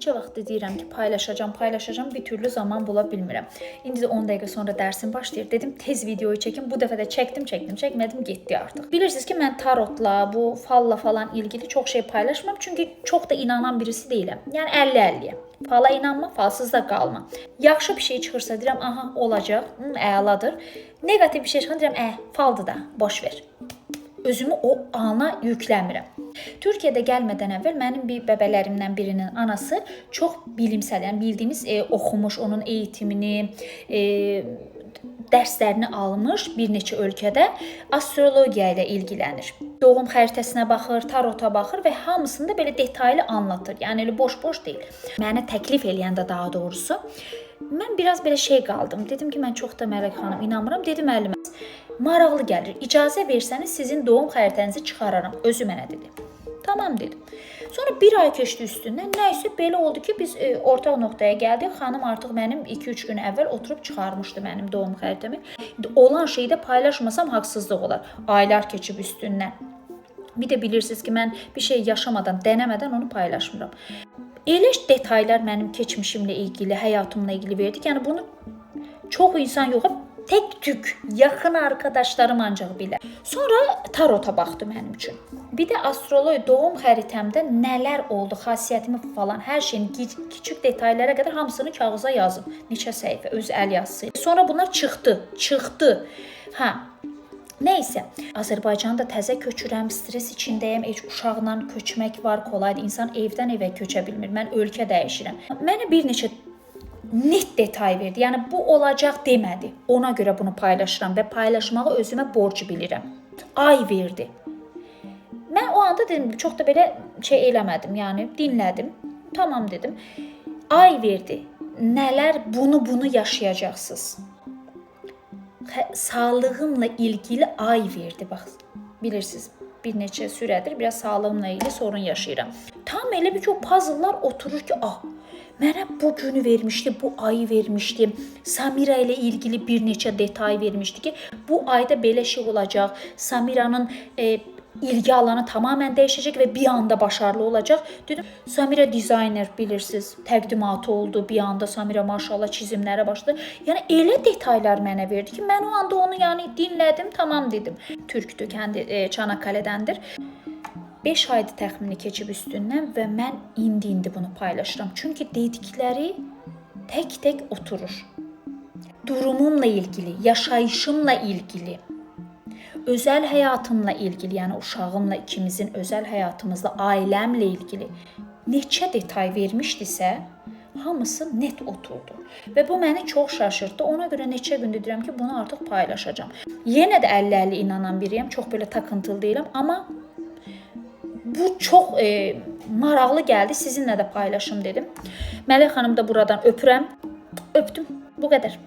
neçə vaxtdır deyirəm ki, paylaşacağam, bir türlü zaman bula bilmirəm. İndi də 10 dəqiqə sonra dərsim başlayır. Dedim tez videoyu çəkim. Bu dəfə də çəkmədim, getdi artıq. Bilirsiniz ki, mən tarotla, bu falla falan ilgili çox şey paylaşmam. Çünki çox da inanan birisi deyiləm. Yəni 50-50. Fala inanma, falsız da qalma. Yaxşı bir şey çıxırsa deyirəm, aha olacaq, əladır. Negativ bir şey çıxırsa deyirəm, faldır da, boş ver. Özümü o ana yükləmirəm. Türkiyədə gəlmədən əvvəl mənim bir bəbələrimdən birinin anası çox bilimsel, yəni bildiyiniz oxumuş, onun eğitimini, dərslərini almış bir neçə ölkədə astrologiya ilə ilgilənir. Doğum xəritəsinə baxır, tarota baxır və hamısını da belə detallı anlatır. Yəni elə boş-boş deyil. Mənə təklif eləyəndə daha doğrusu mən biraz belə şey qaldım. Dedim ki, mən çox da Mələk xanım inanmıram. Dedim müəllimə, maraqlı gəlir. İcazə versəniz sizin doğum xəritənizi çıxararam. Özü mənə dedi. Tamam dedim. Sonra bir ay keçdi üstündən. Nəysə belə oldu ki, biz ortaq nöqtəyə gəldik. Xanım artıq mənim 2-3 gün əvvəl oturub çıxarmışdı mənim doğum xəritəmi. Olan şeyi də paylaşmasam haqsızlıq olar. Aylar keçib üstündən. Bir də bilirsiniz ki, mən bir şey yaşamadan, dənəmədən onu paylaşmıram. Elə detallar mənim keçmişimlə ilgili, həyatımla ilgili verdik. Yəni bunu çox insan yox, tək-tük yaxın arkadaşlarım ancaq bilər. Sonra tarota baxdı mənim üçün. Bir də astrologiya doğum xəritəmdə nələr oldu, xasiyyətimi falan, hər şeyin kiçik detallara qədər hamısını kağıza yazdım. Neçə səhifə, öz əl yazısı. Sonra bunlar çıxdı. Nəysə, Azərbaycanda təzə köçürəm, stres içindəyəm, uşaqla köçmək var, kolaydır. İnsan evdən evə köçə bilmir. Mən ölkə dəyişirəm. Mənə bir neçə net detay verdi. Yəni bu olacaq demədi. Ona görə bunu paylaşıram və paylaşmağı özümə borc bilirəm. Ay verdi. Mən o anda dedim, çox da belə şey eləmədim. Yəni dinlədim. Tamam dedim. Ay verdi. Nələr bunu yaşayacaqsınız. Sağlığımla ilgili ay verdi. Bax, bilirsiniz, bir neçə sürədir biraz sağlığımla ilgili sorun yaşayıram. Tam elə bir ki, o puzzle'lar oturur ki, mənə bu günü vermişdi, bu ayı vermişdi. Samira ilə ilgili bir neçə detay vermişdi ki, bu ayda belə şey olacaq. Samiranın ilgi alanı tamamən dəyişəcək və bir anda başarılı olacaq. Dedim, Samira dizayner bilirsiniz, təqdimatı oldu. Bir anda Samira maşallah çizimlərə başladı. Yəni elə detaylar mənə verdi ki, mən o anda onu dinlədim, tamam dedim. Türkdür, kəndi Çanakkale'dəndir. 5 aydır təxmini keçib üstündən və mən indi bunu paylaşıram. Çünki dedikləri tək-tək oturur. Durumumla ilgili, yaşayışımla ilgili, özəl həyatımla ilgili, yəni uşağımla, ikimizin özəl həyatımızla, ailəmlə ilgili neçə detay vermişdisə, hamısı net oturdu. Və bu məni çox şaşırtdı. Ona görə neçə gündür deyirəm ki, bunu artıq paylaşacağam. Yenə də 50-50 inanan biriyəm, çox belə takıntılı deyiləm, amma bu çox maraqlı gəldi. Sizinlə də paylaşım dedim. Mələk xanım da buradan öpürəm. Öpdüm. Bu qədər.